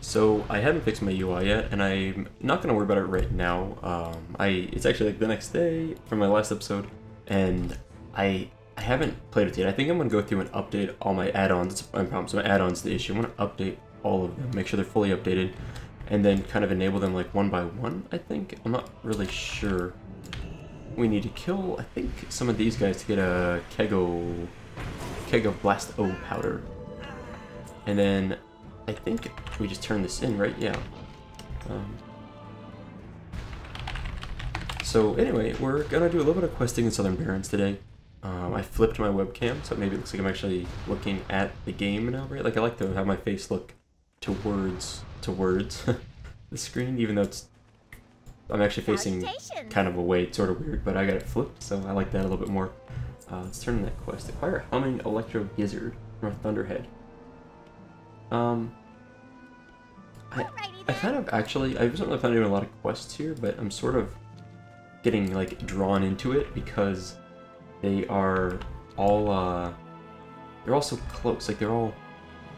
So I haven't fixed my UI yet, and I'm not gonna worry about it right now. It's actually like the next day from my last episode, and I haven't played it yet. I think I'm gonna go through and update all my add-ons. It's my problem. So my add-ons the issue. I'm gonna update all of them, make sure they're fully updated, and then kind of enable them like one by one. I think I'm not really sure. We need to kill, I think, some of these guys to get a keg of Blast O powder, and then I think we just turn this in, right? Yeah. So anyway, we're gonna do a little bit of questing in Southern Barrens today. I flipped my webcam, so maybe it looks like I'm actually looking at the game now, right? Like I like to have my face look towards the screen, even though I'm actually facing kind of away. It's sort of weird, but I got it flipped, so I like that a little bit more. Let's turn in that quest. Acquire Humming Electro Gizzard from a Thunderhead. I kind of actually, I wasn't really planning on doing a lot of quests here, but I'm sort of getting like drawn into it because they are all, they're all so close. Like they're all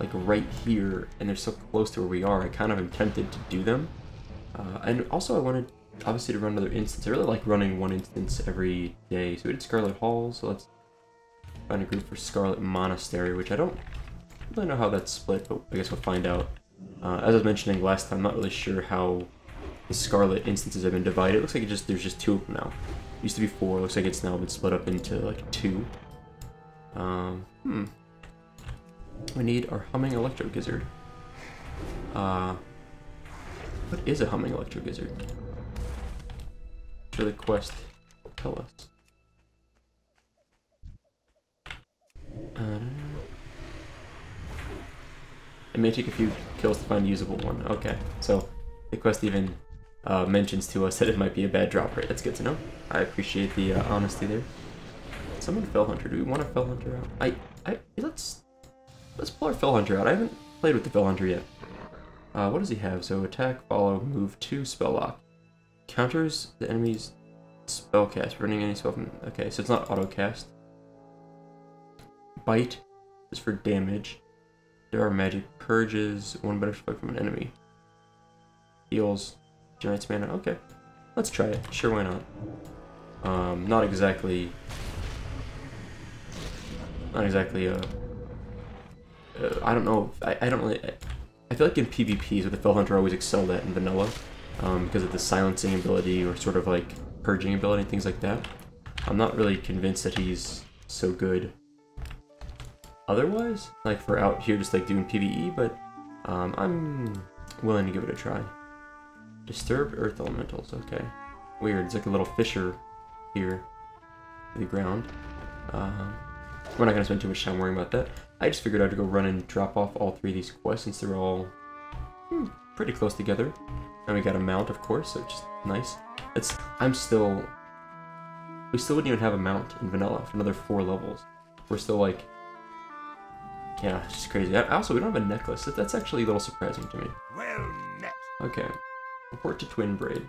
like right here, and they're so close to where we are. I kind of am tempted to do them. And also I wanted, obviously, to run another instance. I really like running one instance every day. So we did Scarlet Hall, so let's find a group for Scarlet Monastery, which I don't really know how that's split, but I guess we'll find out. As I was mentioning last time, I'm not really sure how the Scarlet instances have been divided. It looks like there's just 2 of them now. It used to be 4, looks like it's now been split up into like 2. We need our Humming Electro Gizzard. What is a Humming Electro Gizzard? Sure, the quest will tell us. It may take a few kills to find a usable one. Okay, so the quest even mentions to us that it might be a bad drop rate. That's good to know. I appreciate the honesty there. Summon Fell Hunter. Do we want a Fell Hunter out? Let's pull our Fell Hunter out. I haven't played with the Fell Hunter yet. What does he have? So attack, follow, move 2, spell lock. Counters the enemy's spell cast, running any spell from... Okay, so it's not auto cast. Bite is for damage. There are magic purges, 1 better strike from an enemy. Heals, generates mana. Okay, let's try it. Sure, why not? Not exactly I don't know. I don't really. I feel like in PvPs, what the Fell Hunter always excelled at in vanilla, because of the silencing ability or sort of like purging ability and things like that. I'm not really convinced that he's so good otherwise, like for out here just like doing PvE, but I'm willing to give it a try. Disturbed Earth Elementals, okay. Weird, it's like a little fissure here in the ground. We're not going to spend too much time worrying about that. I just figured I'd go run and drop off all 3 of these quests since they're all pretty close together. And we got a mount, of course, so just nice. We still wouldn't even have a mount in vanilla for another 4 levels. We're still like, yeah, it's just crazy. Also, we don't have a necklace. That's actually a little surprising to me. Well met. Okay, report to Twin Braid.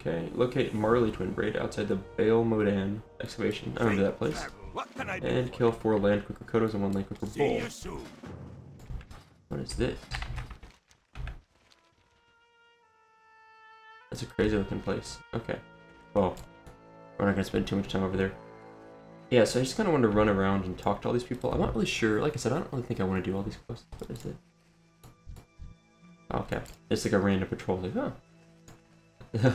Okay, locate Marley Twin Braid outside the Bale Modan excavation. I remember that place. And kill 4 land quicker Kodos and 1 land quicker bull. What is this? That's a crazy looking place. Okay. Well, we're not gonna spend too much time over there. Yeah, so I just kind of wanted to run around and talk to all these people. I'm not really sure. Like I said, I don't really think I want to do all these quests. What is it? Okay. It's like a random patrol. Like, huh.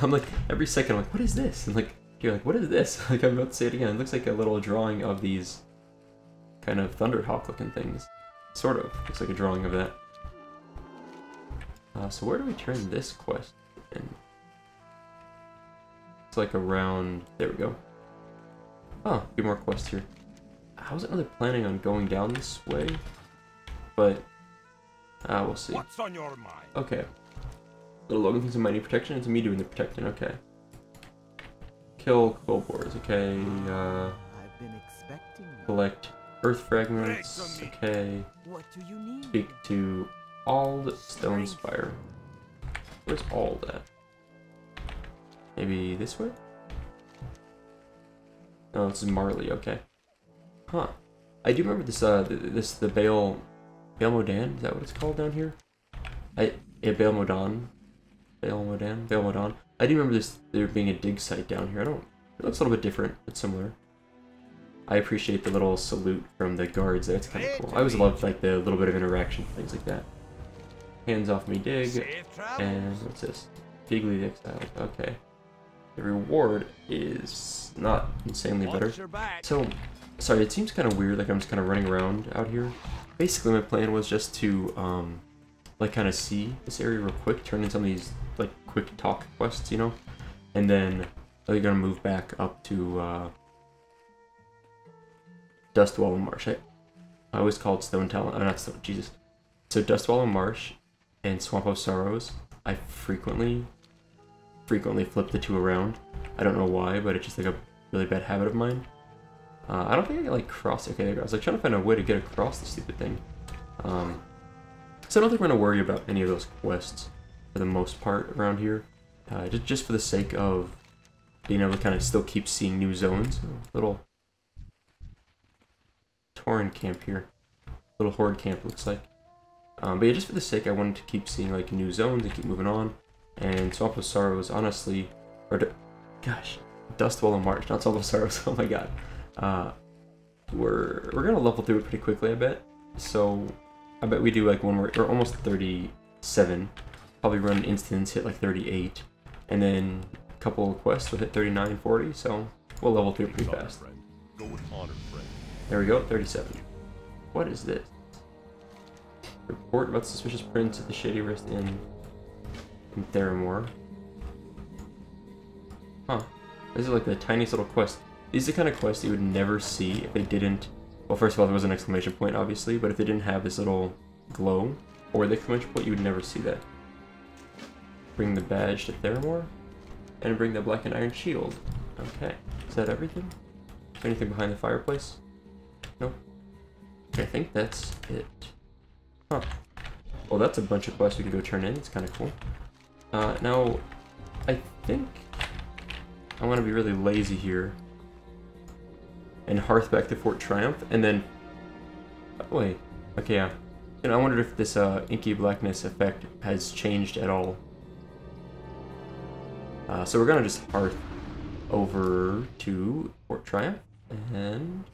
I'm like, every second I'm like, what is this? And like, you're like, what is this? Like, I'm about to say it again. It looks like a little drawing of these kind of Thunderhawk looking things. Sort of. Looks like a drawing of that. So where do we turn this quest in? It's like around, there we go. Oh, a few more quests here. I wasn't really planning on going down this way, but we'll see. What's on your mind? Okay. Little Logan thinks I might need protection. It's me doing the protecting. Okay. Kill Kobolds. Okay. I've been expecting you. Collect Earth Fragments. Okay. What do you need? Speak to Ald Stonespire. Where's Ald at? Maybe this way? Oh, this is Marley. Okay. Huh. I do remember this. The Bale Bailmodan, is that what it's called down here? Bailmodan. Bailmodan. I do remember there being a dig site down here. It looks a little bit different, but similar. I appreciate the little salute from the guards there. It's kind of cool. I always loved like the little bit of interaction, things like that. Hands off me, dig. And what's this? Bigly the Exiled. Okay. The reward is not insanely better. So, sorry, it seems kind of weird, like I'm just kind of running around out here. Basically, my plan was just to, like, kind of see this area real quick, turn in some of these, like, quick talk quests, you know? And then, we're gonna move back up to, Dustwallow Marsh. I always call it Stone Talon. Not Stone, Jesus. So, Dustwallow Marsh and Swamp of Sorrows, I frequently flip the two around. I don't know why, but it's just like a really bad habit of mine. I don't think I can like cross. Okay, there we go. I was like trying to find a way to get across the stupid thing. So I don't think we're gonna worry about any of those quests for the most part around here. Just for the sake of being able to kind of still keep seeing new zones. A little Tauren camp here. Little horde camp looks like. But yeah, just for the sake, I wanted to keep seeing like new zones and keep moving on. And Swamp of Sorrows, honestly, gosh, Dustwallow Marsh, not Swamp of Sorrows. Oh my god. We're gonna level through it pretty quickly, I bet. So I bet we do like when we're almost 37. Probably run an instance, hit like 38, and then a couple of quests will hit 39, 40. So we'll level through pretty fast. There we go, 37. What is this? Report about suspicious prints at the Shady Rest Inn in Theramore. Huh. This is like the tiniest little quest. These are the kind of quests you would never see if they didn't... Well, first of all, there was an exclamation point, obviously, but if they didn't have this little glow or the exclamation point, you would never see that. Bring the badge to Theramore, and bring the black and iron shield. Okay. Is that everything? Is there anything behind the fireplace? Nope. Okay, I think that's it. Huh. Well, that's a bunch of quests we can go turn in. It's kind of cool. Now, I think I want to be really lazy here and hearth back to Fort Triumph, and then... Oh, wait. Okay, yeah. And I wondered if this inky blackness effect has changed at all. So we're going to just hearth over to Fort Triumph, and...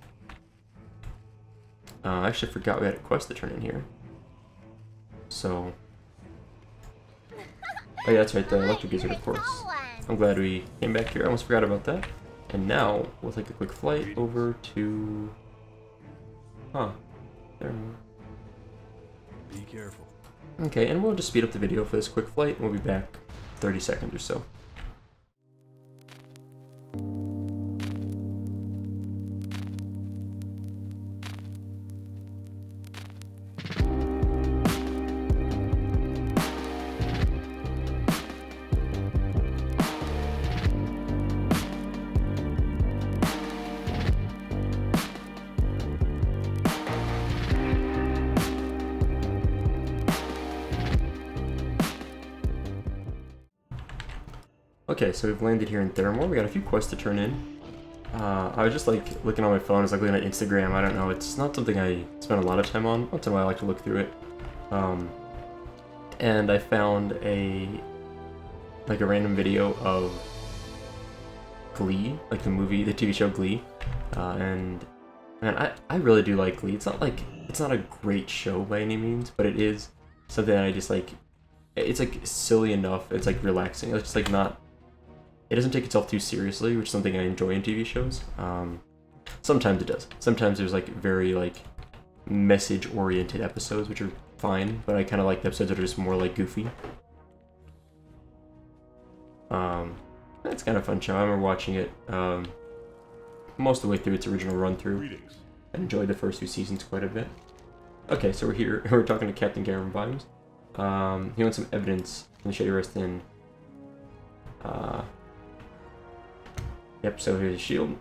I actually forgot we had a quest to turn in here. So... Oh yeah, that's right, the electric gizzard, of course. I'm glad we came back here. I almost forgot about that. And now, we'll take a quick flight over to... Huh. There. Be careful. Okay, and we'll just speed up the video for this quick flight, and we'll be back 30 seconds or so. Okay, so we've landed here in Theramore. We got a few quests to turn in. I was just like looking on my phone, I was like looking at Instagram, I don't know, it's not something I spend a lot of time on. Once in a while I like to look through it. And I found a random video of Glee, like the movie, the TV show Glee. And man, I really do like Glee. It's not a great show by any means, but it is something that I just like. It's like silly enough, it's like relaxing. It's just like not... It doesn't take itself too seriously, which is something I enjoy in TV shows. Sometimes it does. Sometimes there's like very like message-oriented episodes, which are fine, but I kind of like the episodes that are just more like goofy. It's kind of a fun show. I remember watching it most of the way through its original run-through. I enjoyed the first few seasons quite a bit. Okay, so we're here. We're talking to Captain Garen Vimes. He wants some evidence in the Shady Rest Inn. Yep, so here's a shield.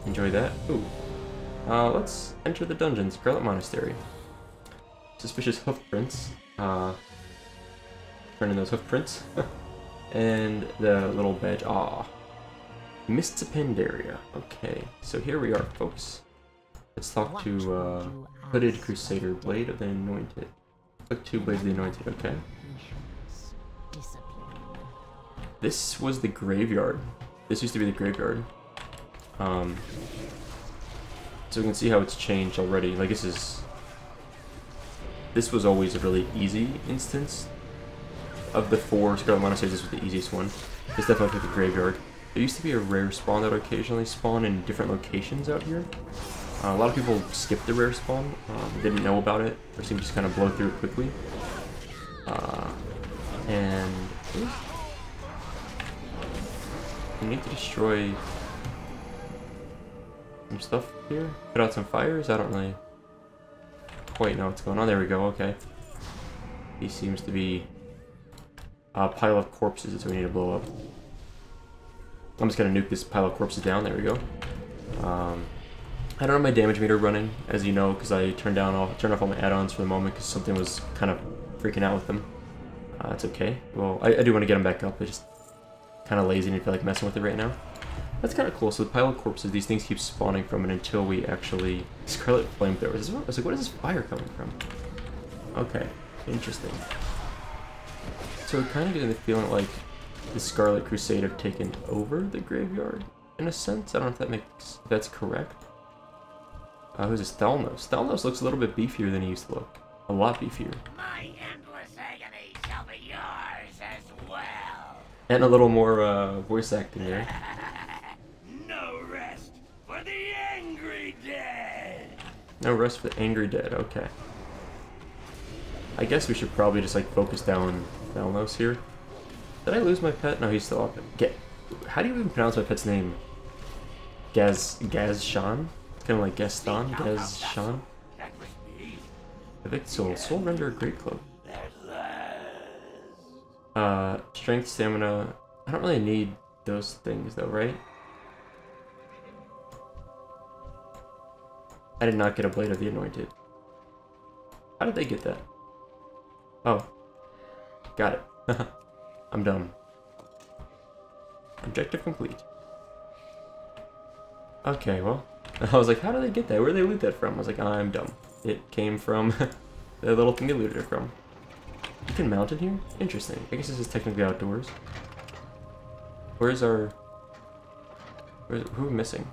Enjoy that. Ooh. Let's enter the dungeons. Scarlet Monastery. Suspicious hoof prints. Turn in those hoof prints. And the little badge. Mists of Pandaria. Okay, so here we are, folks. Let's talk to, Hooded Crusader, Blade of the Anointed. Click 2 Blades of the Anointed, okay. This was the graveyard. This used to be the graveyard. So we can see how it's changed already. Like this was always a really easy instance. Of the 4 Scarlet Monasteries, this was the easiest one. It's definitely the graveyard. There used to be a rare spawn that would occasionally spawn in different locations out here. A lot of people skipped the rare spawn, didn't know about it, or seemed to just kind of blow through it quickly. And you need to destroy some stuff here. Put out some fires? I don't really quite know what's going on. There we go, okay. He seems to be a pile of corpses that we need to blow up. I'm just gonna nuke this pile of corpses down. There we go. I don't have my damage meter running, as you know, because I turned off all my add-ons for the moment because something was kind of freaking out with them. It's okay. Well, I do want to get them back up. I just kind of lazy and I feel like messing with it right now. That's kind of cool. So the pile of corpses, these things keep spawning from it until we actually Scarlet Flamethrowers. I was like, what is this fire coming from? Okay, interesting. So we're kind of getting the feeling like the Scarlet Crusade have taken over the graveyard in a sense. I don't know if that's correct. Who's this? Thalnos. Thalnos looks a little bit beefier than he used to look. A lot beefier. My endless agony shall be yours as well. And a little more voice acting there. No rest for the angry dead. No rest for the angry dead. Okay. I guess we should probably just like focus down Thalnos here. Did I lose my pet? No, he's still up. How do you even pronounce my pet's name? Gazshan? Kind of like Gaston, Gazshan. Evict Soul. Soul Render a Great Cloak. Strength, Stamina. I don't really need those things though, right? I did not get a Blade of the Anointed. How did they get that? Oh. Got it. I'm dumb. Objective complete. Okay, well. I was like, how did they get that? Where did they loot that from? I was like, I'm dumb. It came from the little thing they looted it from. You can mount it here? Interesting. I guess this is technically outdoors. Where's our... who are we missing?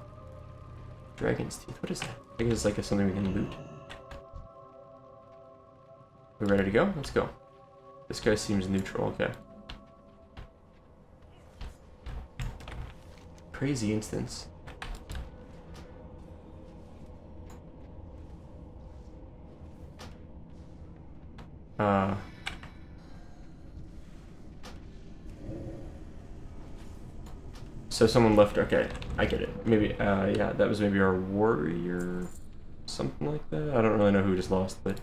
Dragon's Teeth. What is that? I guess it's like something we can loot. We ready to go? Let's go. This guy seems neutral. Okay. Crazy instance. So someone left. Okay, I get it. Maybe, yeah, that was maybe our warrior, something like that. I don't really know who just lost, but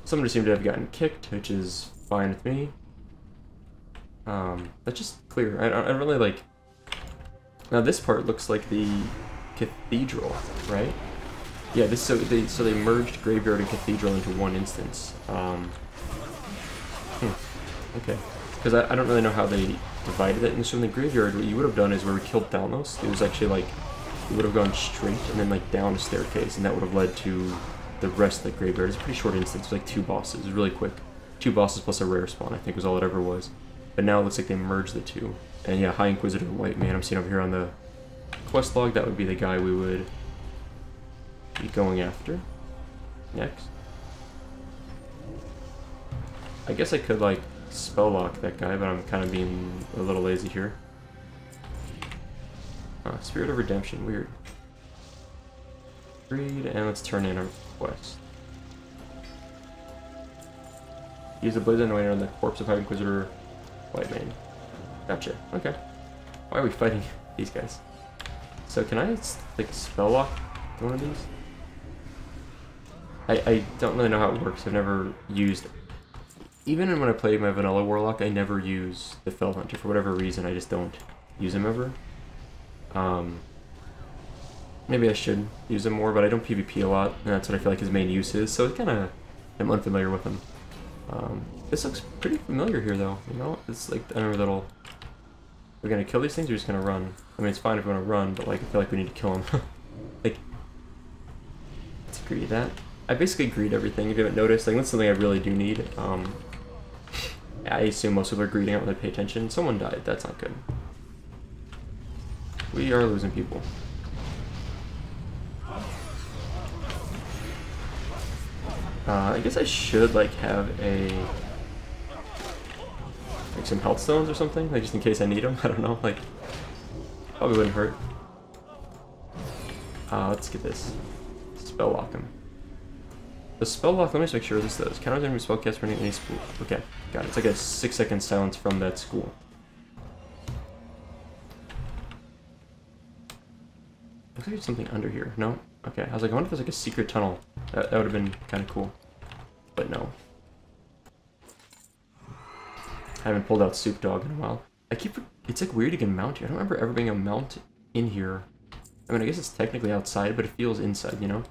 someone just seemed to have gotten kicked, which is fine with me. That's just clear. I really like. Now this part looks like the cathedral, right? Yeah. This so they merged graveyard and cathedral into one instance. Okay. Because I don't really know how they divided it. And so in the graveyard, what you would have done is where we killed Thalnos, it was actually like, you would have gone straight and then like down a staircase, and that would have led to the rest of the graveyard. It's a pretty short instance, it was like 2 bosses, it was really quick. 2 bosses plus a rare spawn, I think was all it ever was. But now it looks like they merged the 2. And yeah, High Inquisitor White Man, I'm seeing over here on the quest log, that would be the guy we would be going after next. I guess I could like spell lock that guy, but I'm kind of being a little lazy here. Spirit of Redemption, weird. Read, and let's turn in our quest. Use the Blaze Anointer on the corpse of High Inquisitor White Mane. Gotcha, okay. Why are we fighting these guys? So can I, like, spell lock one of these? I don't really know how it works. I've never used... Even when I play my vanilla Warlock, I never use the Fell Hunter. For whatever reason, I just don't use him ever. Maybe I should use him more, but I don't PvP a lot, and that's what I feel like his main use is, so I'm unfamiliar with him. This looks pretty familiar here, though, you know? It's like, I remember that'll... We're gonna kill these things, or we're just gonna run? I mean, it's fine if we wanna run, but like, I feel like we need to kill them. Like, Let's agree that. I basically agreed everything, if you haven't noticed. Like, that's something I really do need. I assume most people are greeting out when they pay attention. Someone died. That's not good. We are losing people. I guess I should, like, have a... like, some health stones or something? Like, just in case I need them? I don't know, like... probably wouldn't hurt. Let's get this. Spell lock him. The spell lock, let me just make sure this does. Counters enemy spellcast running any school. Okay, got it. It's like a 6-second silence from that school. Looks like there's something under here. No? Okay, I was like, I wonder if there's like a secret tunnel. That would have been kind of cool. But no. I haven't pulled out Soup Dog in a while. It's like weird you can mount here. I don't remember ever being a mount in here. I mean, I guess it's technically outside, but it feels inside, you know?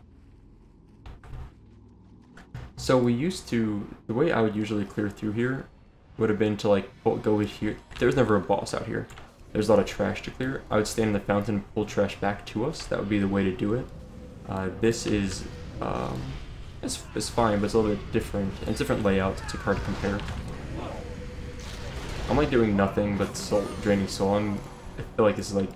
So we used to, the way I would usually clear through here would have been to like go here. There's never a boss out here. There's a lot of trash to clear. I would stand in the fountain and pull trash back to us. That would be the way to do it. This is, it's fine, but it's a little bit different. And it's different layouts. It's hard to compare. I'm like doing nothing but draining soul. I feel like this is like,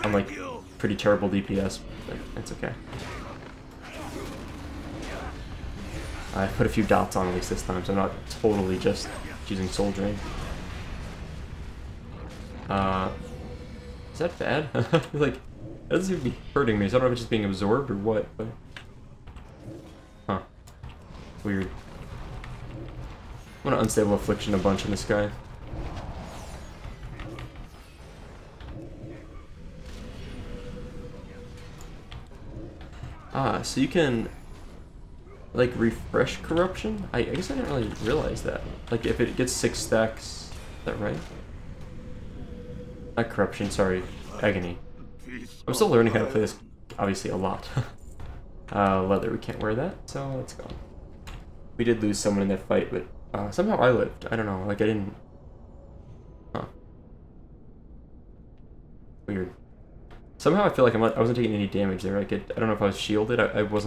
I'm like pretty terrible DPS, but it's okay. I put a few dots on at least this time, so I'm not totally just using soul drain. Is that bad? Like, that doesn't seem to be hurting me, so I don't know if it's just being absorbed or what, but... huh. Weird. I'm gonna Unstable Affliction a bunch in this guy. So you can... like, refresh Corruption? I guess I didn't really realize that. Like, if it gets 6 stacks... is that right? Not Corruption, sorry. Agony. I'm still learning how to play this, obviously, a lot. Leather, we can't wear that, so let's go. We did lose someone in that fight, but somehow I lived. I don't know, like I didn't... huh. Weird. Somehow I feel like I wasn't taking any damage there. I don't know if I was shielded. I was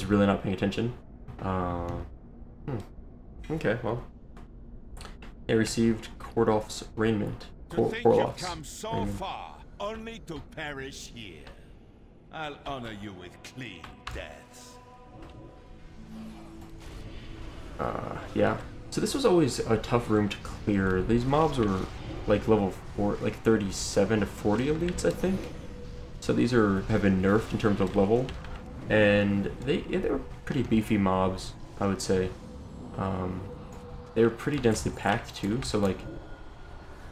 really not paying attention. Okay, well. I received Kordolf's raiment. To think you've come so far, only to perish here. I'll honor you with clean deaths. Yeah. So this was always a tough room to clear. These mobs were like level 4, like 37 to 40 elites, I think. So these have been nerfed in terms of level, and they were pretty beefy mobs, I would say. They were pretty densely packed too, so like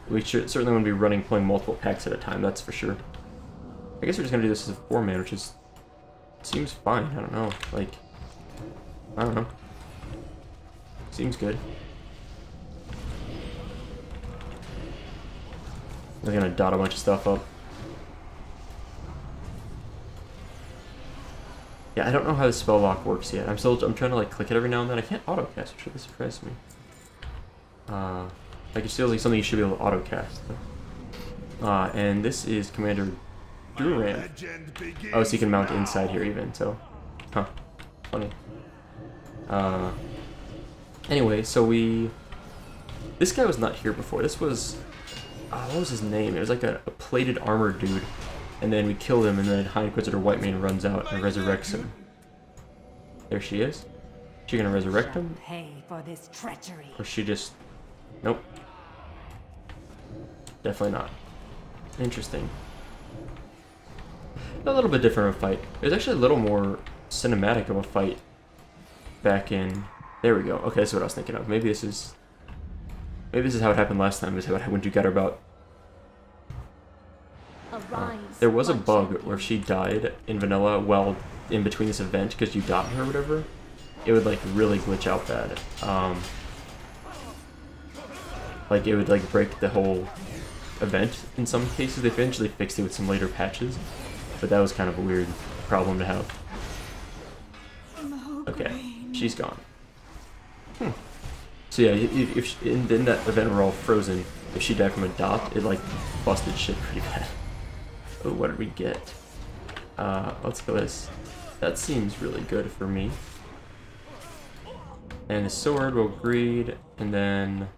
we certainly want to be pulling multiple packs at a time, that's for sure. I guess we're just gonna do this as a 4-man, which seems fine. I don't know, like, I don't know. Seems good. We're gonna dot a bunch of stuff up. Yeah, I don't know how the spell lock works yet. I'm trying to like click it every now and then. I can't autocast, which really surprised me. Like it feels like something you should be able to autocast. And this is Commander Duran. Oh, so you can mount inside here even, so. Huh. Funny. Anyway, so this guy was not here before. This was, what was his name? It was like a plated armor dude. And then we killed him, and then High Inquisitor Whitemane runs out and resurrects him. There she is. Is she gonna resurrect him? Pay for this treachery. Or she just... nope. Definitely not. Interesting. A little bit different of a fight. It was actually a little more cinematic of a fight back in... there we go. Okay, that's what I was thinking of. Maybe this is how it happened last time. This is how it happened when you got her about... there was a bug where if she died in vanilla while in between this event because you dot her or whatever, it would like really glitch out bad. Like it would like break the whole event in some cases. They eventually fixed it with some later patches, but that was kind of a weird problem to have. Okay, she's gone. So yeah, if in that event we're all frozen, if she died from a dot, it like busted shit pretty bad. Oh, what did we get? Let's go this. That seems really good for me. And the sword will greed, and then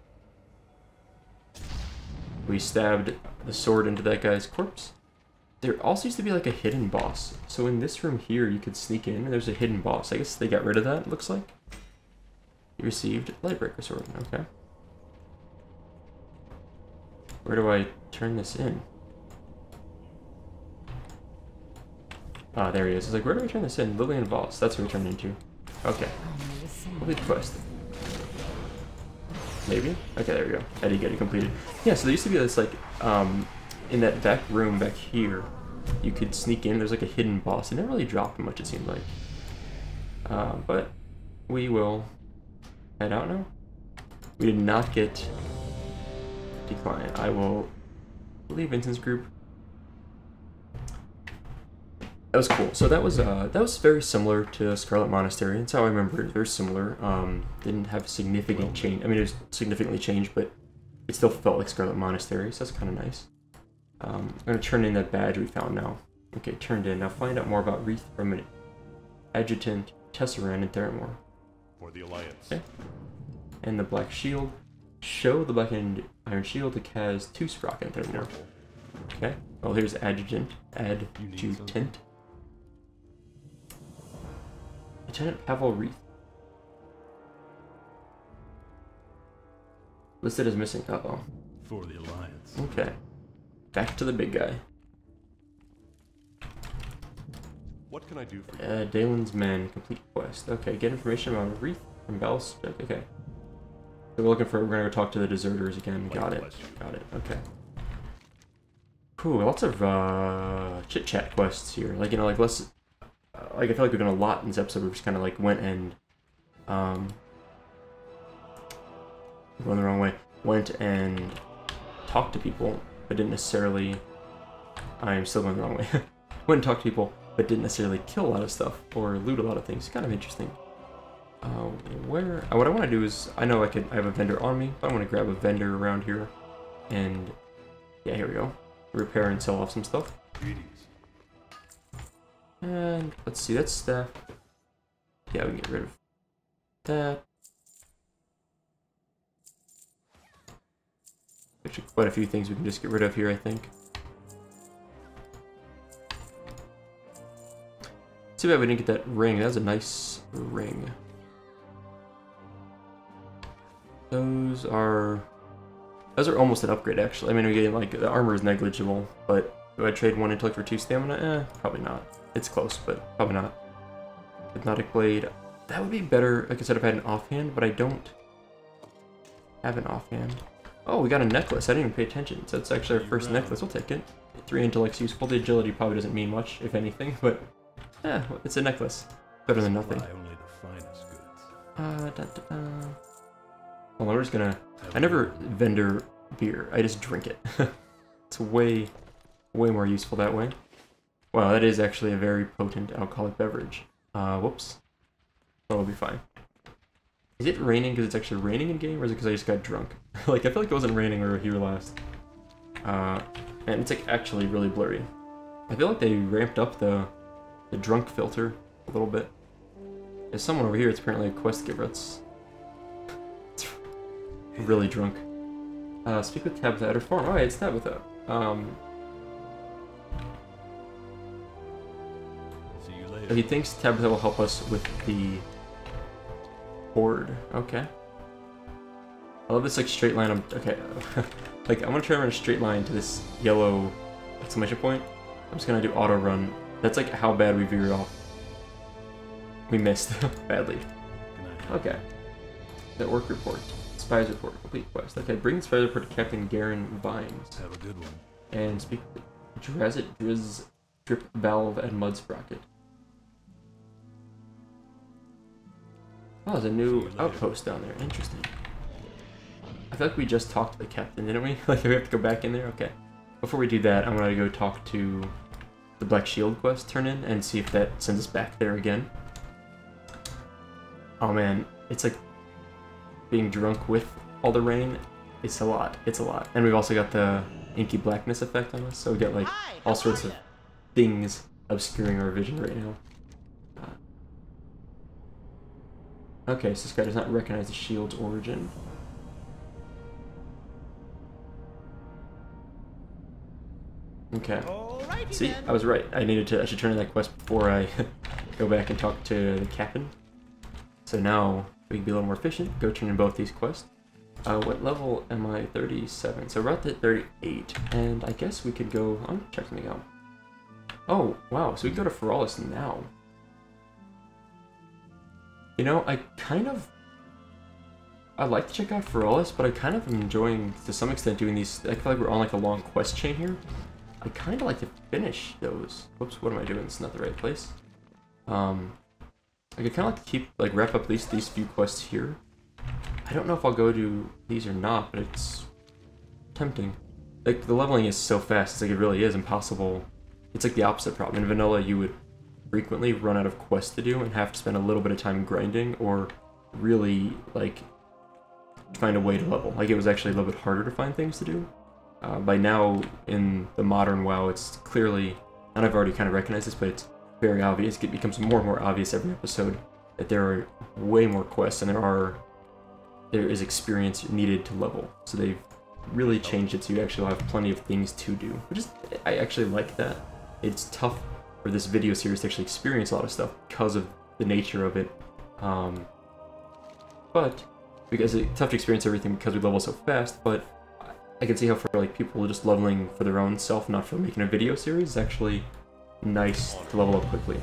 we stabbed the sword into that guy's corpse. There also used to be like a hidden boss. So in this room here, you could sneak in, and there's a hidden boss. I guess they got rid of that, it looks like. You received Lightbreaker Sword, okay. Where do I turn this in? Ah, there he is. It's like, where do we turn this in? Lillian Voss, that's where we turn it into. Okay. Complete quest. Maybe? Okay, there we go. Eddie get it completed. Yeah, so there used to be this, like, in that back room back here, you could sneak in. There's like a hidden boss. It never really dropped much, it seemed like. But we will head out now. We did not get decline. I will leave Vincent's group. That was cool. So that was very similar to Scarlet Monastery. That's how I remember it. Very similar. Didn't have significant change. I mean, it was significantly changed, but it still felt like Scarlet Monastery. So that's kind of nice. I'm gonna turn in that badge we found now. Okay, turned in. Now find out more about Wreath from an Adjutant, Tesseran, and Theramore. For the Alliance. Okay. And the Black Shield. Show the Black and Iron Shield to Kaz 2 Sprocket and Theramore. Okay. Well, here's Adjutant. Adjutant. Lieutenant Pavel Wreath. Listed as missing. Uh-oh. For the Alliance. Okay. Back to the big guy. What can I do for you? Dalen's Men, complete quest. Okay, get information about Wreath from Bell's. Okay. So we're gonna go talk to the deserters again. Got it. Got it. Okay. Cool. Lots of chit chat quests here. Like, you know, like less. Like I feel like we've done a lot in this episode. We just kind of like went and going the wrong way. Went and talked to people, but didn't necessarily. I'm still going the wrong way. Went and talked to people, but didn't necessarily kill a lot of stuff or loot a lot of things. Kind of interesting. What I want to do is, I know I have a vendor on me, but I want to grab a vendor around here, and yeah, here we go. Repair and sell off some stuff. Greetings. And let's see, that's staff. Yeah, we can get rid of that. Actually, quite a few things we can just get rid of here, I think. Too bad we didn't get that ring. That was a nice ring. Those are almost an upgrade, actually. I mean, we get like the armor is negligible, but do I trade 1 intellect for 2 stamina? Probably not. It's close, but probably not. Hypnotic blade. That would be better, like I said, if I had an offhand, but I don't have an offhand. Oh, we got a necklace. I didn't even pay attention. So it's actually our first necklace. We'll take it. 3 intellect's useful. The agility probably doesn't mean much, if anything, but yeah, it's a necklace. Better than nothing. Only the finest goods. Well, we're just gonna. I never vendor beer. I just drink it. It's way more useful that way. Wow, that is actually a very potent alcoholic beverage. Whoops. Oh, we'll be fine. Is it raining because it's actually raining in game, or is it because I just got drunk? Like, I feel like it wasn't raining when we were here last. And it's like actually really blurry. I feel like they ramped up the drunk filter a little bit. There's someone over here. It's apparently a quest giver. It's really drunk. Speak with Tabitha at her farm. Alright, it's Tabitha. See you later. He thinks Tabitha will help us with the horde. Okay. I love this like straight line. Okay. Like I'm gonna try to run a straight line to this yellow exclamation point. I'm just gonna do auto run. That's like how bad we veered off. We missed badly. Okay. The work report. Spies report. Complete quest. Okay, bring the spies report to Captain Garen Vines. Have a good one. And speak with Drazit, Driz, Drip Valve, and Mud Sprocket. Oh, there's a new outpost down there. Interesting. I feel like we just talked to the captain, didn't we? Like, we have to go back in there? Okay. Before we do that, I'm gonna go talk to the Black Shield quest, turn in, and see if that sends us back there again. Oh man, it's like being drunk with all the rain. It's a lot. It's a lot. And we've also got the inky blackness effect on us, so we get like all sorts of things obscuring our vision right now. Okay, so this guy does not recognize the shield's origin. Okay. See, I was right. I should turn in that quest before I go back and talk to the captain. So now we can be a little more efficient. Go turn in both these quests. What level am I? 37. So we're at 38, and I guess we could go. I'm gonna check something out. Oh wow! So we can go to Feralis now. You know, I like to check out Feralis, but I kind of am enjoying, to some extent, doing these. I feel like we're on like a long quest chain here. I kind of like to finish those. Whoops, what am I doing? This is not the right place. I could kind of like to wrap up at least these few quests here. I don't know if I'll go do these or not, but it's tempting. Like, the leveling is so fast, it's like it really is impossible. It's like the opposite problem. In vanilla, you would frequently run out of quests to do and have to spend a little bit of time grinding, or really, like, find a way to level. Like, it was actually a little bit harder to find things to do. By now, in the modern WoW, it's clearly, and I've already kind of recognized this, but it's very obvious. It becomes more and more obvious every episode that there are way more quests and there is experience needed to level. So they've really changed it so you actually have plenty of things to do, which is, I actually like that. It's tough for this video series to actually experience a lot of stuff because of the nature of it. But because it's tough to experience everything because we level so fast, but I can see how for like people just leveling for their own self, not for making a video series, is actually nice to level up quickly.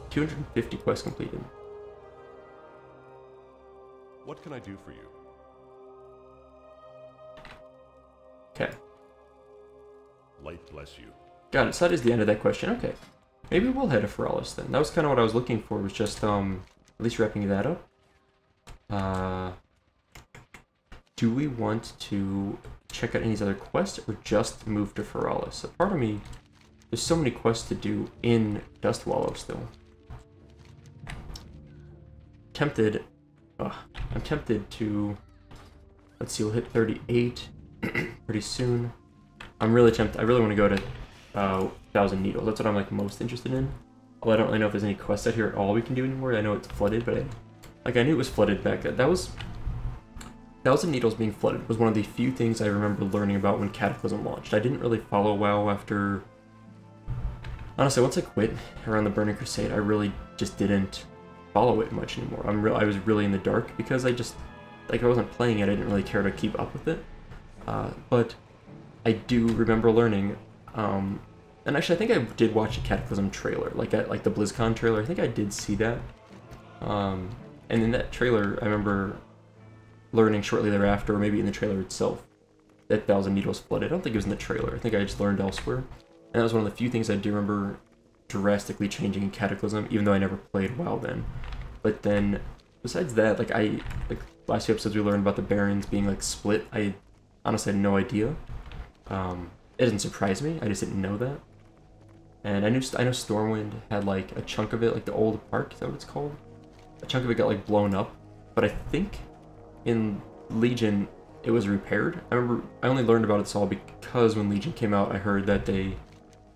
250 quests completed. What can I do for you? Okay. Light bless you. Got it. So that is the end of that question. Okay. Maybe we'll head to Feralis then. That was kind of what I was looking for, was just at least wrapping that up. Do we want to check out any of these other quests or just move to Feralis? So part of me, there's so many quests to do in Dustwallow still. I'm tempted to, let's see, we'll hit 38 pretty soon. I'm really tempted. I really want to go to 1,000 Needles. That's what I'm like most interested in. Although I don't really know if there's any quests out here at all we can do anymore. I know it's flooded, but I knew it was flooded back then. That was 1,000 Needles being flooded was one of the few things I remember learning about when Cataclysm launched. I didn't really follow WoW after, honestly, once I quit around the Burning Crusade, I really just didn't follow it much anymore. I was really in the dark because I just, like, I wasn't playing it. I didn't really care to keep up with it. But I do remember learning, and actually I think I did watch a Cataclysm trailer, like the BlizzCon trailer. I think I did see that. And in that trailer, I remember learning shortly thereafter, or maybe in the trailer itself, that 1,000 Needles flooded. I don't think it was in the trailer. I think I just learned elsewhere. And that was one of the few things I do remember drastically changing in Cataclysm, even though I never played WoW then. But then, besides that, like last few episodes we learned about the Barons being like split. I honestly had no idea. It doesn't surprise me. I just didn't know that. And I know Stormwind had like a chunk of it, like the old park, is that what it's called? A chunk of it got like blown up. But I think in Legion it was repaired. I remember I only learned about it all because when Legion came out, I heard that they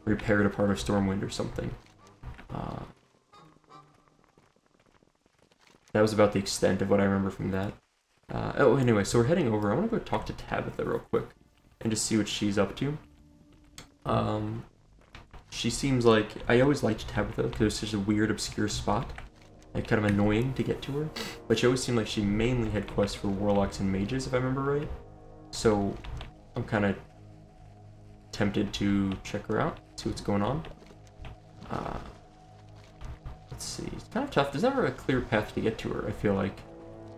repaired a part of Stormwind or something. That was about the extent of what I remember from that. Oh, anyway, so we're heading over. I want to go talk to Tabitha real quick and just see what she's up to. She seems like, I always liked Tabitha because it was such a weird, obscure spot. Like, kind of annoying to get to her. But she always seemed like she mainly had quests for warlocks and mages, if I remember right. So I'm kind of tempted to check her out, see what's going on. Let's see. It's kind of tough. There's never a clear path to get to her, I feel like.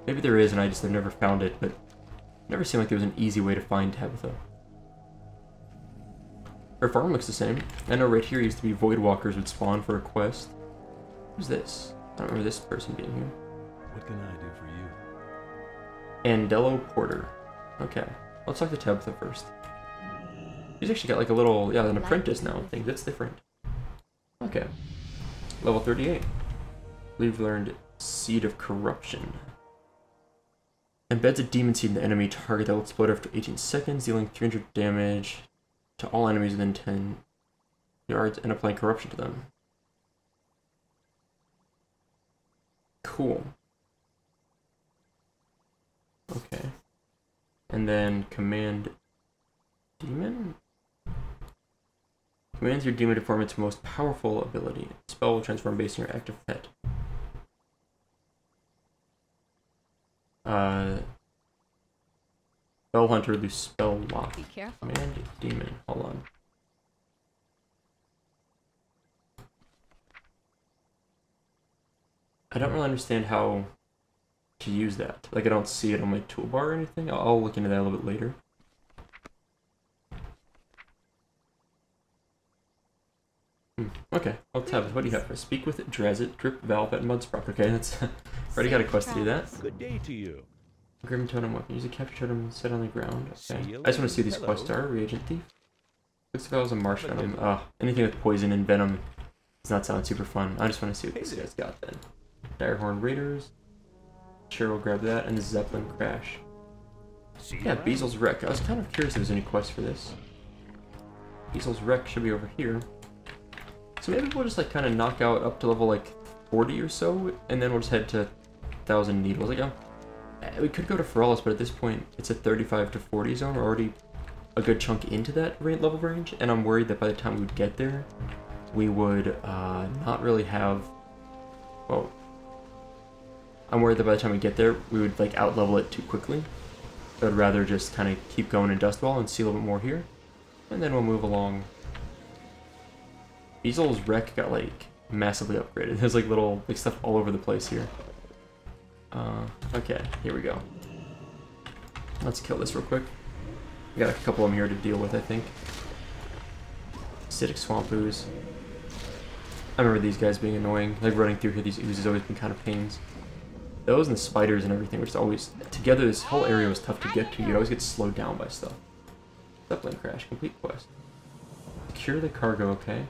Maybe there is, and I just have never found it, but it never seemed like there was an easy way to find Tabitha. Her farm looks the same. I know right here used to be Voidwalkers would spawn for a quest. Who's this? I don't remember this person being here. What can I do for you? Andello Porter. Okay. Let's talk to Tabitha first. She's actually got like a little, yeah, an apprentice now thing. That's different. Okay. Level 38. We've learned Seed of Corruption. Embeds a demon seed in the enemy target that will explode after 18 seconds, dealing 300 damage to all enemies within 10 yards and applying corruption to them. Cool. Okay. And then command demon? Commands your demon to form its most powerful ability. Spell will transform based on your active pet. Spell hunter lose spell lock. Be careful. Command demon. Hold on. I don't really understand how to use that. Like, I don't see it on my toolbar or anything. I'll look into that a little bit later. Okay, let's have it. What do you have for us? Speak with Drazit, Drip, Valve, and Mudsprout. Okay, that's already got a quest to do that. Good day to you. Grim Totem Weapon. Use a capture totem set on the ground. Okay. See you I just want to see later. these Hello. quests are. Reagent Thief. Looks like I was a marsh on him. Anything with poison and venom does not sound super fun. I just want to see what this guy's got then. Direhorn Raiders. Sure, we'll grab that. And Zeppelin Crash. See you Yeah, around. Beazel's Wreck. I was kind of curious if there's any quest for this. Beazel's Wreck should be over here. So maybe we'll just like kind of knock out up to level like 40 or so, and then we'll just head to 1,000 Needles. Like, we could go to Ferellis, but at this point, it's a 35 to 40 zone. We're already a good chunk into that level range, and I'm worried that by the time we would get there, we would not really have. Well, I'm worried that by the time we get there, we would like out level it too quickly. So I'd rather just kind of keep going in Dustwall and see a little bit more here, and then we'll move along. Beazel's Wreck got like massively upgraded. There's like little like stuff all over the place here. Okay, here we go. Let's kill this real quick. We got a couple of them here to deal with, I think. Acidic Swamp Ooze. I remember these guys being annoying. Like running through here, these oozes has always been kind of pains. Those and the spiders and everything were just always together. This whole area was tough to get to. You'd always get slowed down by stuff. Zeppelin Crash, complete quest. Secure the cargo, okay.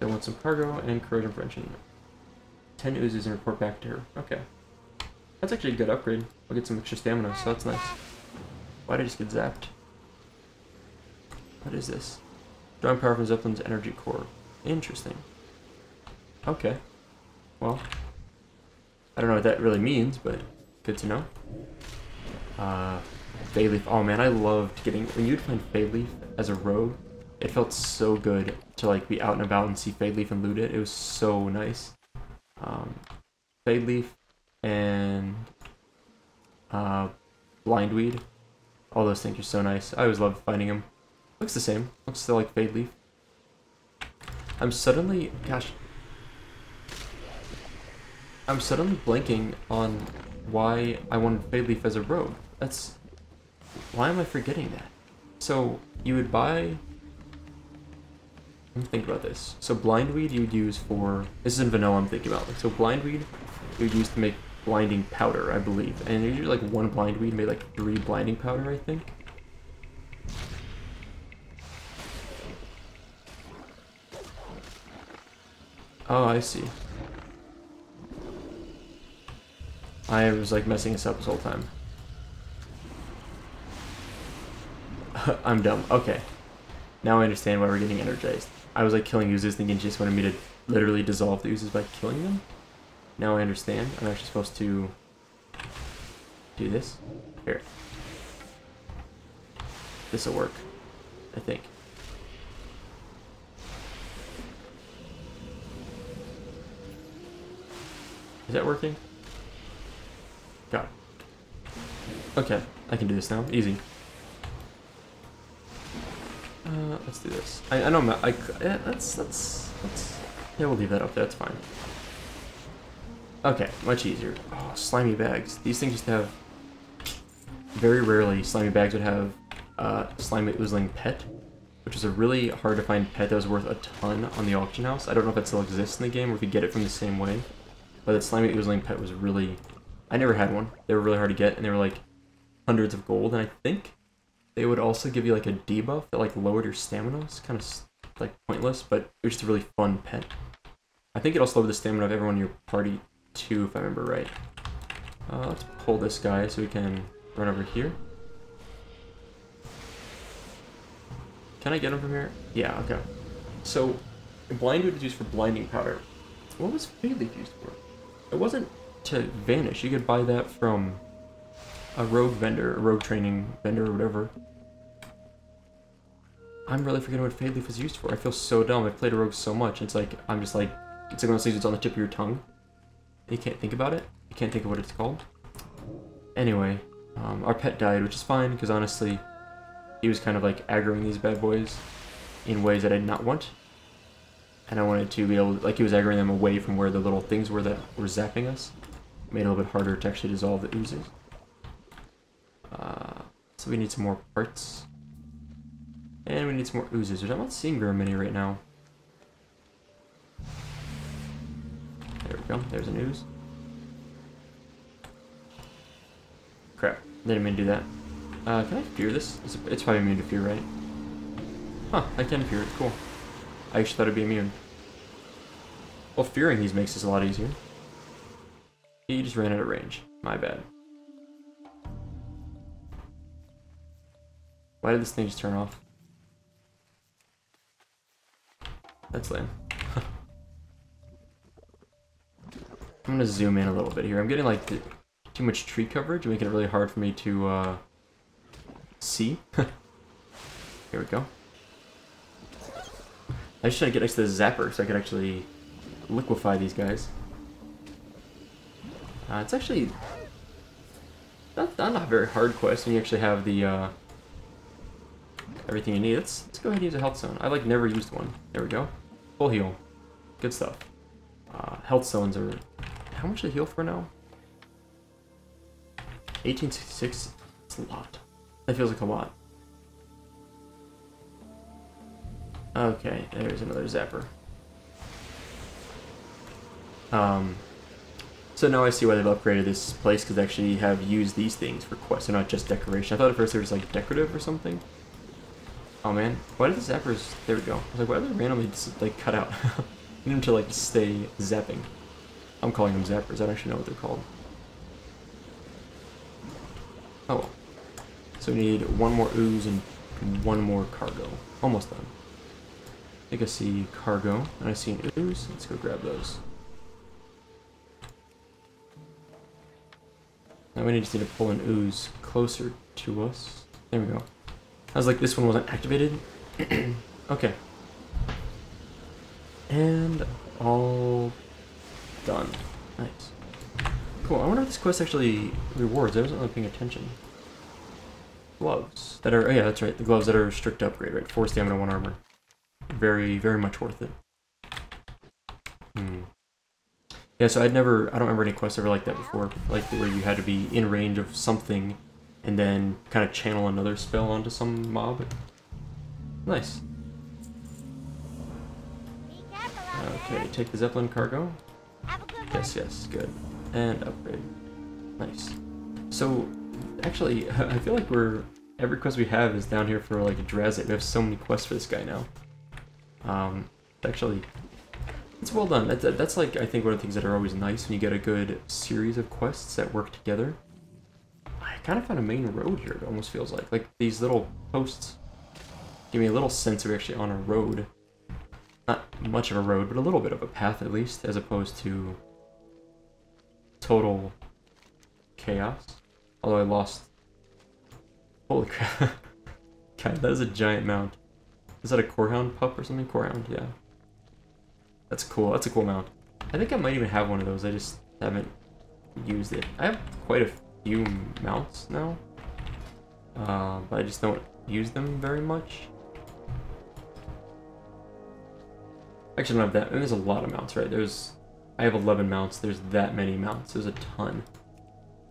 I want some cargo and corrosion prevention. 10 oozes and report back to her. Okay. That's actually a good upgrade. I'll get some extra stamina, so that's nice. Why did I just get zapped? What is this? Drawing power from Zeppelin's energy core. Interesting. Okay. Well, I don't know what that really means, but good to know. Bayleaf. Oh man, I loved getting... When you'd find Bayleaf as a rogue, it felt so good to like be out and about and see Bayleaf and loot it. It was so nice. Bayleaf and Blindweed. All those things are so nice. I always love finding them. Looks the same. Looks still like Bayleaf. I'm suddenly blanking on why I wanted Bayleaf as a rogue. Why am I forgetting that? So you would buy... Let me think about this. So Blindweed you would use for... This is in vanilla I'm thinking about. So Blindweed you would use to make blinding powder, I believe. And usually like one Blindweed made like 3 blinding powder, I think. Oh, I see. I was like messing this up this whole time. I'm dumb. Okay. Now I understand why we're getting energized. I was like killing oozes thinking she just wanted me to literally dissolve the oozes by killing them. Now I understand. I'm actually supposed to do this. Here. This'll work. I think. Is that working? Got it. Okay, I can do this now. Easy. Let's do this. I know yeah, yeah, we'll leave that up there. That's fine. Okay, much easier. Oh, slimy bags. These things used to have... Very rarely, slimy bags would have slimy oozling pet, which is a really hard to find pet that was worth a ton on the auction house. I don't know if that still exists in the game or if you get it from the same way, but that slimy oozling pet was really... I never had one. They were really hard to get, and they were like hundreds of gold, and I think they would also give you like a debuff that like lowered your stamina. It's kind of like pointless, but it was just a really fun pet. I think it also lowered the stamina of everyone in your party too, if I remember right. Let's pull this guy so we can run over here. Can I get him from here? Yeah, okay. So, blind wood is used for blinding powder. What was fade leaf used for? It wasn't to vanish. You could buy that from a rogue vendor, a rogue training vendor, or whatever. I'm really forgetting what fade leaf was used for. I feel so dumb. I've played a rogue so much. It's like, I'm just like, it's like one of those things that's on the tip of your tongue. You can't think about it. You can't think of what it's called. Anyway, our pet died, which is fine, because honestly, he was kind of like aggroing these bad boys in ways that I did not want. And I wanted to be able to, like, he was aggroing them away from where the little things were that were zapping us. It made it a little bit harder to actually dissolve the oozes. So we need some more parts. And we need some more oozes, which I'm not seeing very many right now. There we go, there's an ooze. Crap, didn't mean to do that. Can I fear this? It's probably immune to fear, right? Huh, I can fear it, cool. I actually thought it'd be immune. Well, fearing these makes this a lot easier. He just ran out of range. My bad. Why did this thing just turn off? That's lame. I'm gonna zoom in a little bit here. I'm getting like too much tree coverage, making it really hard for me to see. Here we go. I just trying to get next to the zapper so I could actually liquefy these guys. It's actually not a very hard quest when you actually have the everything you need. Let's go ahead and use a health zone. I like never used one. There we go. Full heal. Good stuff. Health zones are... How much do they heal for now? 1866? That's a lot. That feels like a lot. Okay, there's another zapper. So now I see why they've upgraded this place, because they actually have used these things for quests. They're not just decoration. I thought at first they were just like decorative or something. Oh man, why did the zappers... There we go. I was like, why did they randomly just like cut out? I need them to like stay zapping. I'm calling them zappers. I don't actually know what they're called. Oh well. So we need one more ooze and one more cargo. Almost done. I think I see cargo and I see an ooze. Let's go grab those. Now we just need to pull an ooze closer to us. There we go. I was like, this one wasn't activated. Okay. And all done. Nice. Cool. I wonder if this quest actually rewards. I wasn't really paying attention. Gloves that are... Oh yeah, that's right. The gloves that are strict upgrade, right? 4 stamina, 1 armor. Very, very much worth it. Yeah, so I don't remember any quests ever like that before. Like where you had to be in range of something and then kind of channel another spell onto some mob. Nice. Okay, take the Zeppelin cargo. Yes, good. And upgrade. Nice. So, actually, I feel like every quest we have is down here for like a Drazit. We have so many quests for this guy now. Actually, it's well done. That's like, I think one of the things that are always nice when you get a good series of quests that work together. I kind of found a main road here, it almost feels like. Like, these little posts give me a little sense of actually on a road. Not much of a road, but a little bit of a path at least, as opposed to total chaos. Although I lost... Holy crap. God, that is a giant mount. Is that a Corehound pup or something? Corehound, yeah. That's cool. That's a cool mount. I think I might even have one of those. I just haven't used it. I have quite a few mounts now. But I just don't use them very much. Actually, I don't have that. There's a lot of mounts, right? I have 11 mounts. There's that many mounts. There's a ton.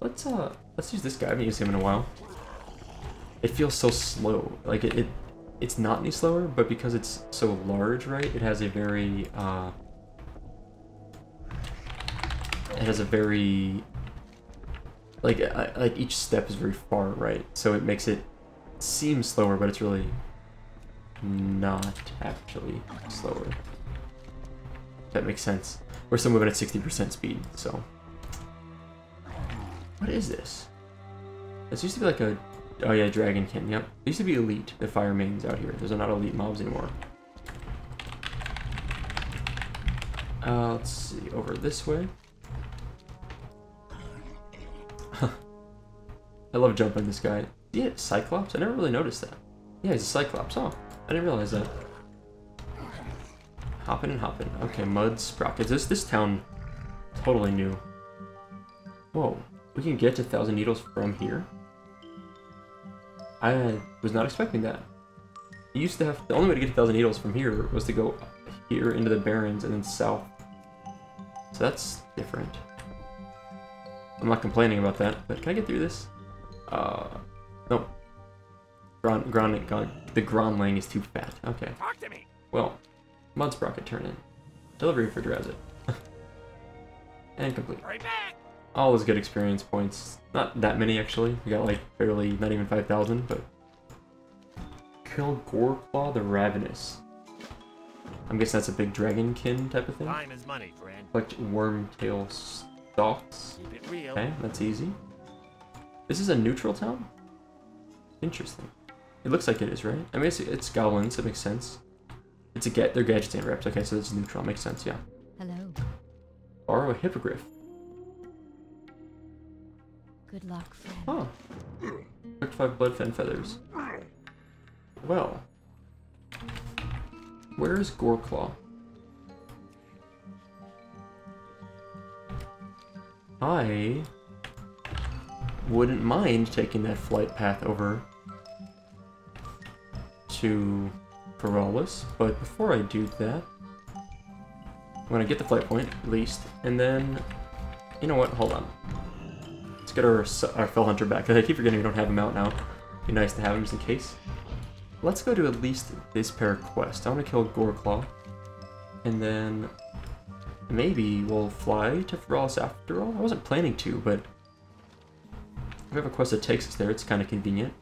Let's use this guy. I haven't used him in a while. It feels so slow. Like it's not any slower, but because it's so large, right? It has a very like each step is very far, right? So it makes it seem slower, but it's really not actually slower. If that makes sense. We're still moving at 60% speed, so. What is this? This used to be like a... Oh yeah, Dragonkin, yep. They used to be elite, the fire mains out here. Those are not elite mobs anymore. Let's see, over this way. I love jumping this guy. Yeah, Cyclops? I never really noticed that. Yeah, he's a Cyclops. Oh, I didn't realize that. Hopping and hopping. Okay, mud sprockets. This town totally new. Whoa, we can get to 1,000 Needles from here? I was not expecting that. You used to have, the only way to get to 1,000 Needles from here was to go here into the Barrens and then south. So that's different. I'm not complaining about that, but can I get through this? Nope. The Gronlang is too fat. Okay. Talk to me. Well, mud sprocket turn in. Delivery for Drazit. And complete. Hurry back. All those good experience points. Not that many actually. We got like barely, not even 5,000, but kill Goreclaw the Ravenous. I'm guessing that's a big dragonkin type of thing. Time is money, friend. Collect Wormtail stalks. Keep it real. Okay, that's easy. This is a neutral town? Interesting. It looks like it is, right? I mean, it's goblins, it makes sense. It's they're gadgets and reps. Okay, so it's neutral, makes sense, yeah. Hello. Borrow a hippogriff. Good luck, friend. Oh. Collect 5 bloodfen feathers. Well. Where is Goreclaw? I wouldn't mind taking that flight path over to Paralis, but before I do that, I'm gonna get the flight point, at least, and then, you know what, hold on. Let's get our Fell Hunter back, because I keep forgetting we don't have him out now. Be nice to have him just in case. Let's go to at least this pair of quests. I want to kill Goreclaw, and then maybe we'll fly to Paralis after all. I wasn't planning to, but if we have a quest that takes us there, it's kind of convenient.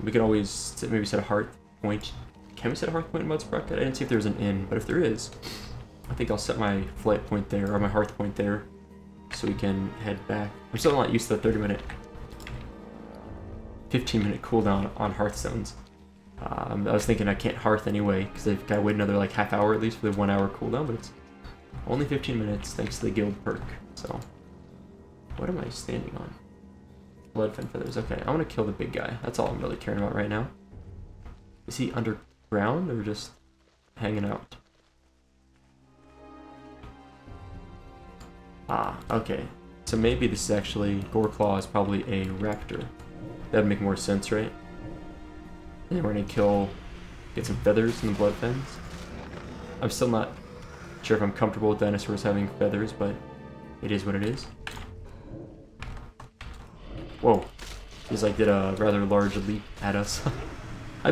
We could always maybe set a hearth point. Can we set a hearth point in Mud Sprocket? I didn't see if there was an inn, but if there is, I think I'll set my flight point there, or my hearth point there, so we can head back. I'm still not used to the 15-minute cooldown on Hearthstones. I was thinking I can't hearth anyway, because I've got to wait another like half hour at least for the 1 hour cooldown, but it's only 15 minutes thanks to the guild perk. So, what am I standing on? Bloodfen feathers. Okay, I want to kill the big guy. That's all I'm really caring about right now. Is he underground or just hanging out? Ah, okay. So maybe this is actually, Goreclaw is probably a raptor. That'd make more sense, right? And we're gonna get some feathers in the bloodfens. I'm still not sure if I'm comfortable with dinosaurs having feathers, but it is what it is. Whoa. He's like did a rather large leap at us. I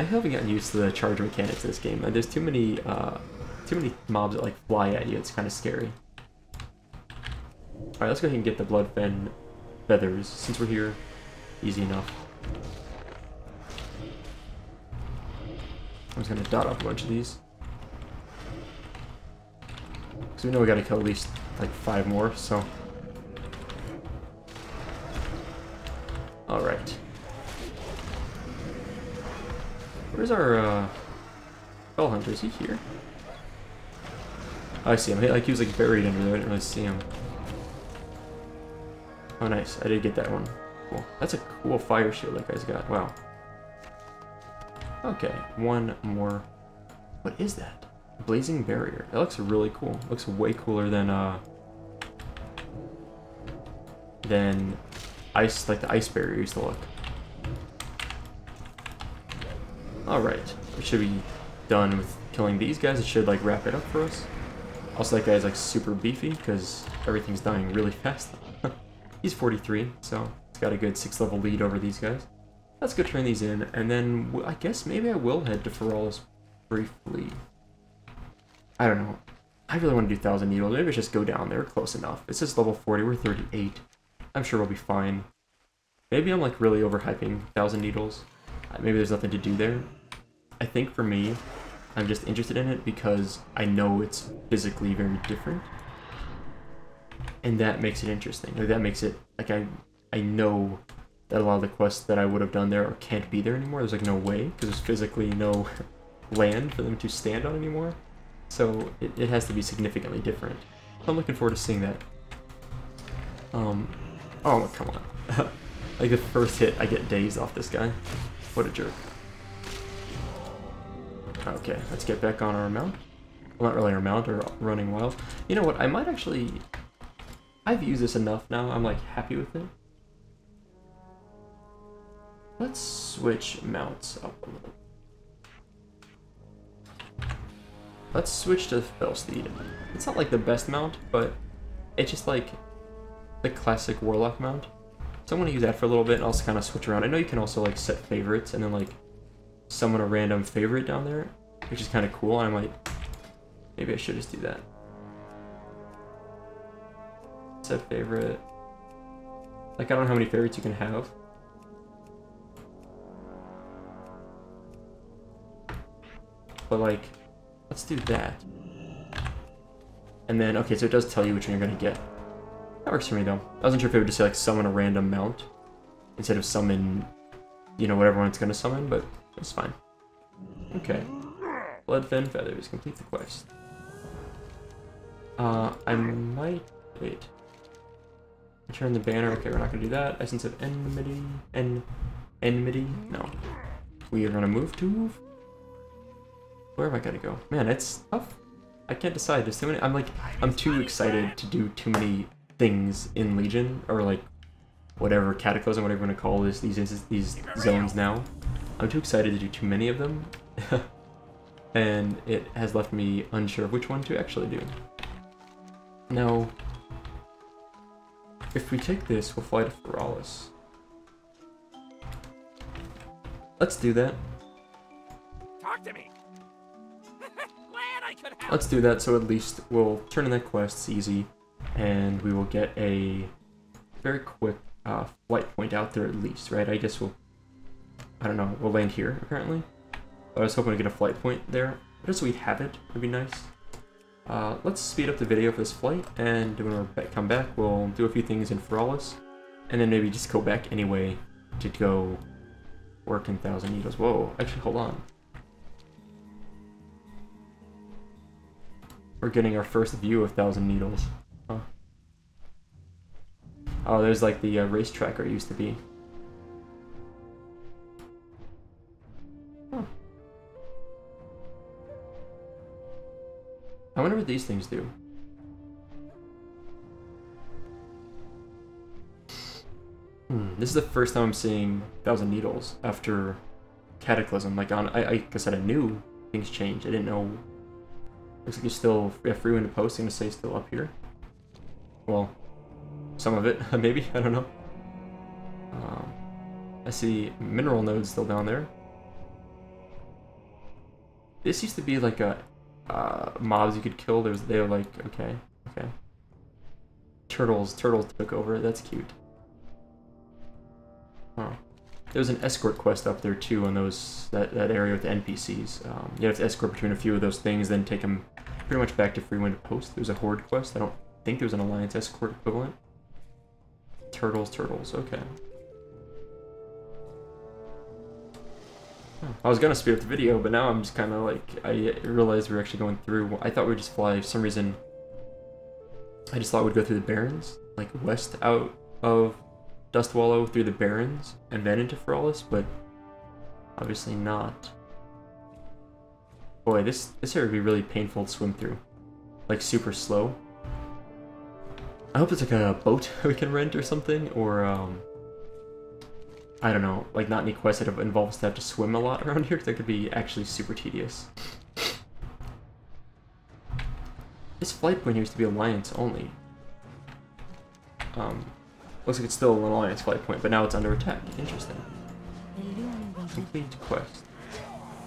haven't gotten used to the charge mechanics of this game. There's too many mobs that like fly at you. It's kind of scary. Alright, let's go ahead and get the bloodfen feathers. Since we're here, easy enough. I'm just gonna dot off a bunch of these. Because we know we gotta kill at least like 5 more, so. Alright. Where's our Fell Hunter? Is he here? Oh, I see him. Like he was like buried under there. I didn't really see him. Oh, nice. I did get that one. Cool. That's a cool fire shield that guy's got. Wow. Okay, one more. What is that? Blazing barrier. That looks really cool. Looks way cooler than ice, like the ice barrier used to look. Alright, we should be done with killing these guys. It should like wrap it up for us. Also, that guy's like super beefy because everything's dying really fast. He's 43, so he's got a good 6 level lead over these guys. Let's go turn these in, and then I guess maybe I will head to Paralis briefly. I don't know. I really want to do 1,000 Needles. Maybe just go down there. Close enough. It says level 40. We're 38. I'm sure we'll be fine. Maybe I'm like really overhyping 1,000 Needles. Maybe there's nothing to do there. I think for me, I'm just interested in it because I know it's physically very different. And that makes it interesting. Like, that makes it, like, I know that a lot of the quests that I would have done there can't be there anymore. There's like no way, because there's physically no land for them to stand on anymore. So it has to be significantly different. So I'm looking forward to seeing that. Oh, come on. Like the first hit, I get dazed off this guy. What a jerk. Okay, let's get back on our mount. Well, not really our mount, or running wild. You know what, I might actually... I've used this enough now, I'm like happy with it. Let's switch mounts up a little. Let's switch to Fellsteed. It's not like the best mount, but it's just like the classic Warlock mount. So I'm gonna use that for a little bit and also kind of switch around. I know you can also like set favorites and then like summon a random favorite down there, which is kind of cool. I might, maybe I should just do that. Set favorite. Like I don't know how many favorites you can have. But like, let's do that. And then, okay, so it does tell you which one you're gonna get. That works for me though. I wasn't sure if it would just say like summon a random mount instead of summon, you know, whatever one it's gonna summon, but it's fine. Okay. Bloodfen Feathers, complete the quest. I might, wait. Return the banner, okay, we're not gonna do that. Essence of Enmity, Enmity, no. We are gonna move to... Where am I gonna go? Man, it's tough. I can't decide. There's too many. I'm too excited to do too many things in Legion, or like whatever Cataclysm, whatever you want to call this, these zones now. I'm too excited to do too many of them, and it has left me unsure of which one to actually do. Now, if we take this, we'll fly to Feralis. Let's do that. Talk to me. Let's do that, so at least we'll turn in that quest, it's easy, and we will get a very quick flight point out there at least, right? I guess we'll, I don't know, we'll land here, apparently. But I was hoping to get a flight point there, just so we have it, would be nice. Let's speed up the video for this flight, and when we come back, we'll do a few things in Feralis, and then maybe just go back anyway to go work in Thousand Needles. Whoa, actually, hold on. We're getting our first view of Thousand Needles. Huh. Oh, there's like the racetrack where it used to be. Huh. I wonder what these things do. This is the first time I'm seeing Thousand Needles after Cataclysm. Like like I said, I knew things changed. I didn't know. Looks like you still have free window posting to say still up here. Well, some of it, maybe, I don't know. I see mineral nodes still down there. This used to be like a mobs you could kill. They were like, okay. Turtles took over. That's cute. Huh. There was an escort quest up there too on that area with the NPCs. You have to escort between a few of those things, then take them pretty much back to Free Wind Post. There was a Horde quest. I don't think there was an Alliance escort equivalent. Turtles, okay. I was gonna speed up the video, but now I'm just kind of like, I realized we're actually going through. I thought we'd just fly, for some reason, I just thought we'd go through the Barrens, like west out of Dustwallow through the Barrens and then into Feralis, but obviously not. Boy, this area would be really painful to swim through. Like super slow. I hope it's like a boat we can rent or something, or I don't know, like not any quest that involves to have to swim a lot around here, because that could be actually super tedious. This flight point here used to be Alliance only. Looks like it's still an Alliance flight point, but now it's under attack. Interesting. Complete quest.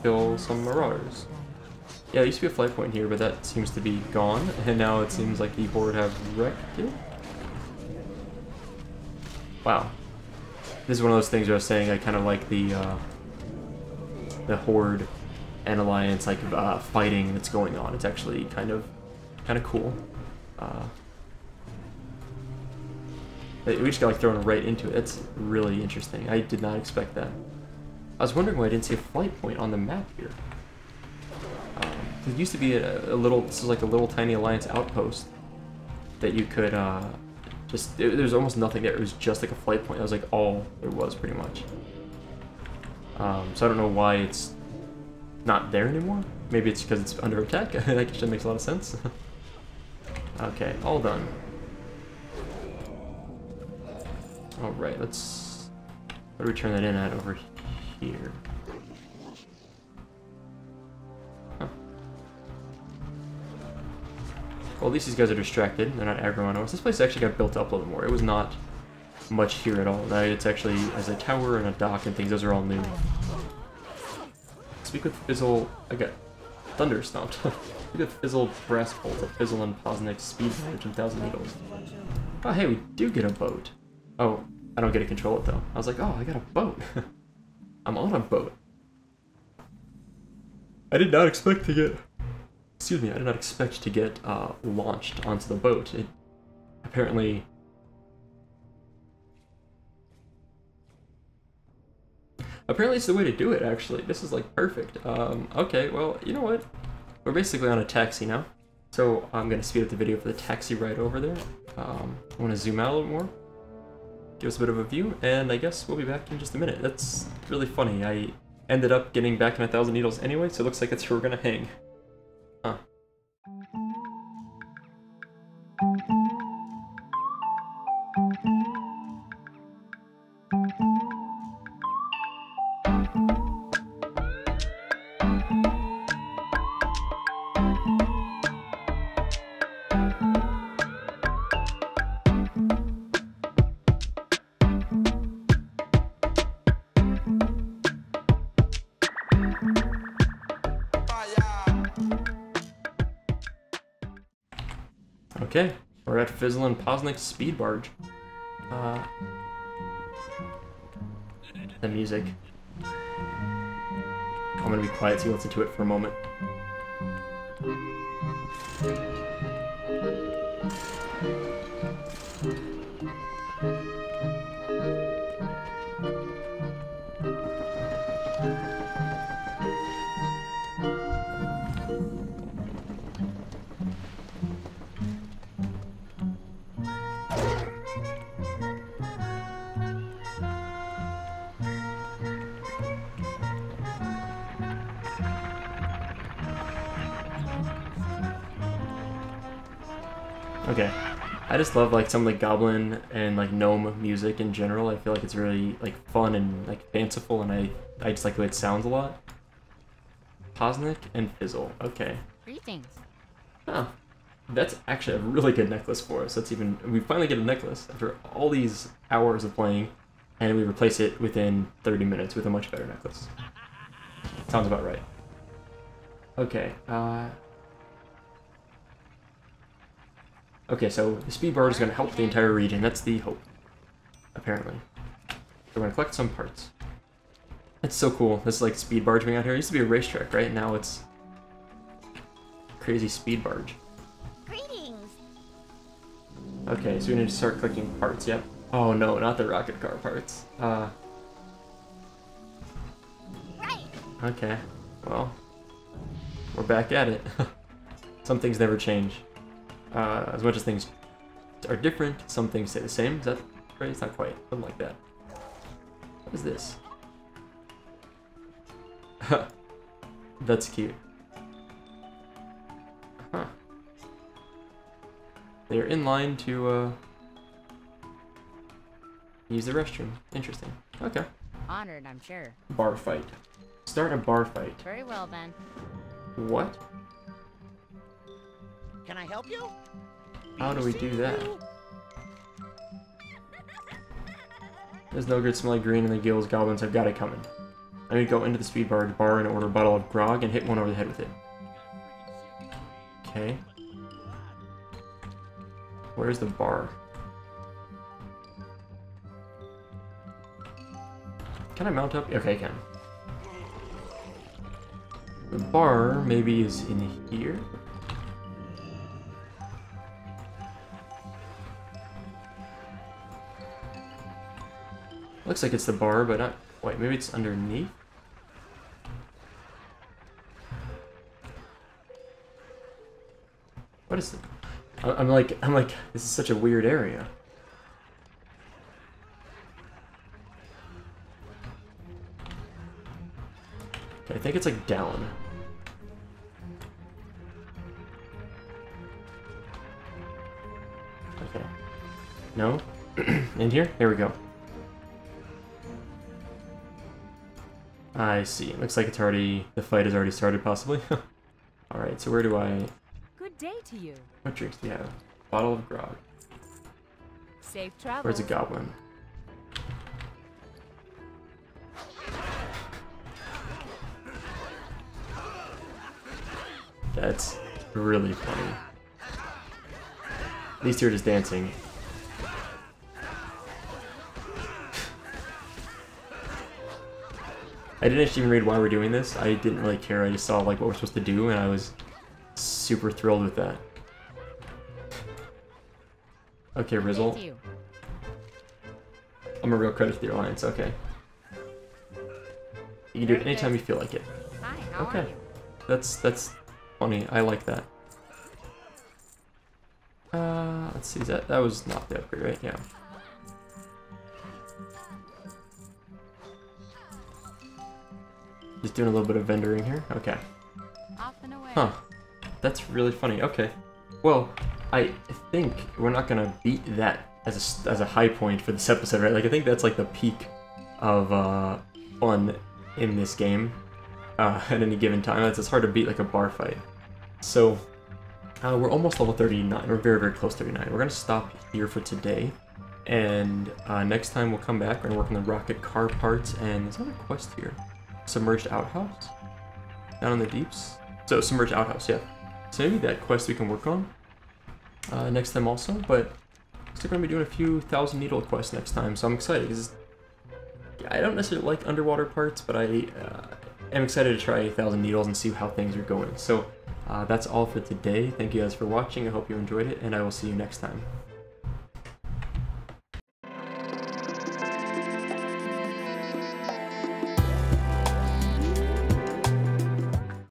Kill some Marauders. Yeah, there used to be a flight point here, but that seems to be gone, and now it seems like the Horde have wrecked it. Wow. This is one of those things where I was saying I kind of like the Horde and Alliance like fighting that's going on. It's actually kind of cool. We just got like thrown right into it. It's really interesting. I did not expect that. I was wondering why I didn't see a flight point on the map here. There used to be a little, this is like a little tiny Alliance outpost that you could, there's almost nothing there. It was just like a flight point. That was like all there was, pretty much. So I don't know why it's not there anymore. Maybe it's because it's under attack. That actually makes a lot of sense. Okay, all done. Alright, let's... What do we turn that in at over here? Huh. Well, at least these guys are distracted. They're not aggro on us. This place actually got built up a little more. It was not much here at all. Now it's actually as a tower and a dock and things. Those are all new. Speak with Fizzle. I got Thunder Stomped. Speak with Fizzle, Brass Bolt, a Fizzle and Posnick, Speed Barge, and 1,000 Needles. Oh, hey, we do get a boat. Oh, I don't get to control it though. I was like, oh, I got a boat. I'm on a boat. I did not expect to get... Excuse me, I did not expect to get launched onto the boat. It apparently... Apparently it's the way to do it, actually. This is like perfect. Okay, well, you know what? We're basically on a taxi now. So I'm gonna speed up the video for the taxi ride over there. I wanna zoom out a little more. Give us a bit of a view, and I guess we'll be back in just a minute. That's really funny. I ended up getting back in 1,000 Needles anyway, so it looks like that's where we're gonna hang. Huh. Okay, we're at Fizzle and Posnick's Speed Barge. The music. I'm gonna be quiet so you listen to it for a moment. Okay, I just love like some of the goblin and like gnome music in general. I feel like it's really like fun and like fanciful, and I just like the way it sounds a lot. Posnick and Fizzle. Okay. Greetings. Huh. That's actually a really good necklace for us. That's even we finally get a necklace after all these hours of playing, and we replace it within 30 minutes with a much better necklace. Sounds about right. Okay. Okay, so the speed barge is going to help the entire region. That's the hope, apparently. So we're going to collect some parts. It's so cool. This is like speed barge being out here. It used to be a racetrack, right? Now it's crazy speed barge. Greetings. Okay, so we need to start collecting parts. Yep. Oh no, not the rocket car parts. Right. Okay. Well, we're back at it. Some things never change. As much as things are different, some things stay the same. Is that right? It's not quite. Something like that. What is this? That's cute. Huh. They're in line to use the restroom. Interesting. Okay. Honored, I'm sure. Bar fight. Start a bar fight. Very well then. What? Can I help you? How do we do that? There's no good smelly green in the gills. Goblins have got it coming. I need to go into the speed barge bar and order a bottle of grog and hit one over the head with it. Okay. Where's the bar? Can I mount up? Okay, I can. The bar maybe is in here? Looks like it's the bar, but not quite. Maybe it's underneath? I'm like, this is such a weird area. Okay, I think it's like down. Okay. No? In here? Here we go. I see. Looks like it's already... the fight has already started, possibly. Alright, so where do I... Good day to you. What drinks do we have? Bottle of grog. Safe travel. Where's a goblin? That's really funny. These two are just dancing. I didn't actually even read why we're doing this. I didn't really care. I just saw like what we're supposed to do, and I was super thrilled with that. Okay, Rizzle. Thank you. I'm a real credit to the alliance. Okay. You can do it anytime you feel like it. Hi, how Okay. are you? That's funny. I like that. Let's see. That was not the upgrade, right? Yeah. Just doing a little bit of vendoring here. Okay. Off and away. Huh. That's really funny. Okay. Well, I think we're not gonna beat that as a high point for this episode, right? Like I think that's like the peak of fun in this game at any given time. It's hard to beat like a bar fight. So we're almost level 39. We're very, very close to 39. We're gonna stop here for today. And next time we'll come back and work on the rocket car parts. And there's another quest here. Submerged outhouse? Down in the deeps? So, submerged outhouse, yeah. So maybe that quest we can work on next time also, but still gonna be doing a few 1,000 needle quests next time, so I'm excited, because I don't necessarily like underwater parts, but I am excited to try 1,000 needles and see how things are going. So that's all for today. Thank you guys for watching. I hope you enjoyed it, and I will see you next time.